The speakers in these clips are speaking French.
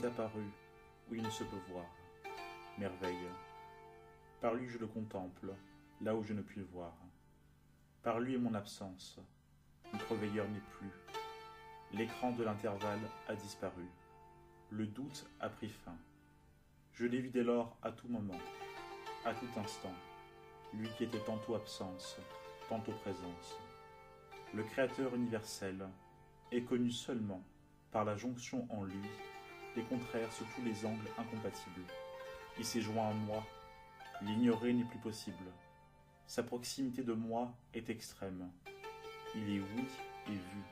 apparu où il ne se peut voir. Merveille. Par lui je le contemple, là où je ne puis voir. Par lui est mon absence. Notre veilleur n'est plus. L'écran de l'intervalle a disparu. Le doute a pris fin. Je l'ai vu dès lors à tout moment, à tout instant. Lui qui était tantôt absence, tantôt présence. Le Créateur universel est connu seulement par la jonction en lui des contraires sous tous les angles incompatibles. Il s'est joint à moi, l'ignorer n'est plus possible. Sa proximité de moi est extrême. Il est oui et vu.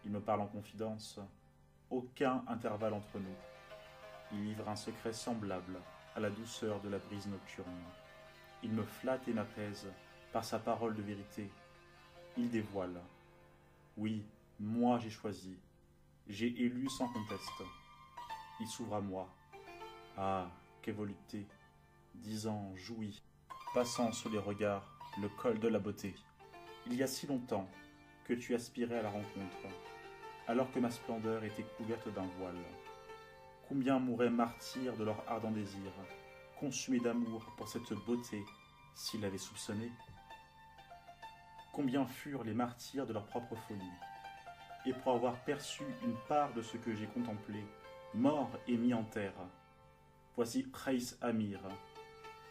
Il me parle en confidence, aucun intervalle entre nous. Il livre un secret semblable à la douceur de la brise nocturne. Il me flatte et m'apaise par sa parole de vérité. Il dévoile. Oui, moi j'ai choisi. J'ai élu sans conteste. Il s'ouvre à moi. Ah, quelle volupté, disant jouis, passant sous les regards le col de la beauté. Il y a si longtemps que tu aspirais à la rencontre, alors que ma splendeur était couverte d'un voile. Combien mouraient martyrs de leur ardent désir, consumés d'amour pour cette beauté s'ils l'avaient soupçonnée. Combien furent les martyrs de leur propre folie, et pour avoir perçu une part de ce que j'ai contemplé, mort et mis en terre. Voici Khaïs Amir,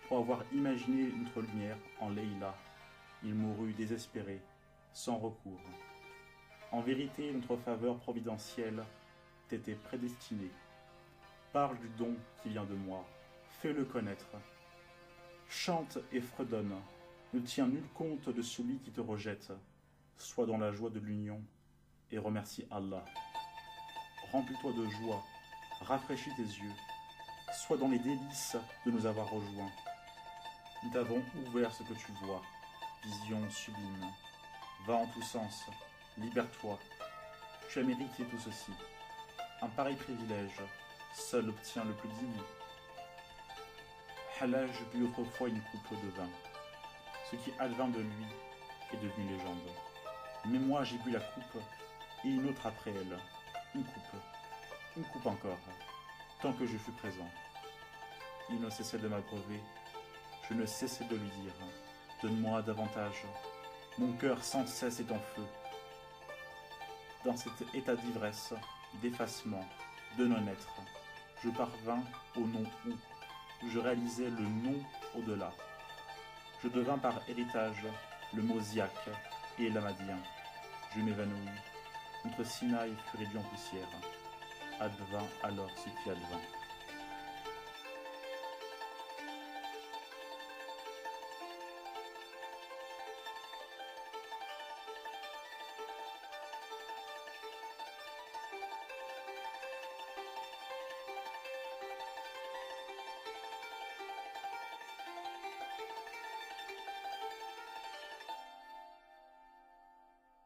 pour avoir imaginé notre lumière en Leïla, il mourut désespéré, sans recours. En vérité, notre faveur providentielle t'était prédestinée. Parle du don qui vient de moi, fais-le connaître. Chante et fredonne, ne tiens nul compte de celui qui te rejette. Sois dans la joie de l'union et remercie Allah. Remplis-toi de joie, rafraîchis tes yeux, sois dans les délices de nous avoir rejoints. Nous t'avons ouvert ce que tu vois, vision sublime. Va en tous sens, libère-toi. Tu as mérité tout ceci. Un pareil privilège, seul obtient le plus digne. Halaj but autrefois une coupe de vin. Ce qui advint de lui est devenu légende. Mais moi j'ai bu la coupe, et une autre après elle. Une coupe encore, tant que je fus présent. Il ne cessait de m'abreuver, je ne cessais de lui dire, donne-moi davantage, mon cœur sans cesse est en feu. Dans cet état d'ivresse, d'effacement, de non-être, je parvins au non où je réalisais le non au-delà. Je devins par héritage le mot ziak et l'amadien. Je m'évanouis, notre Sinaï fut réduit en poussière. Advint alors ce qui advint.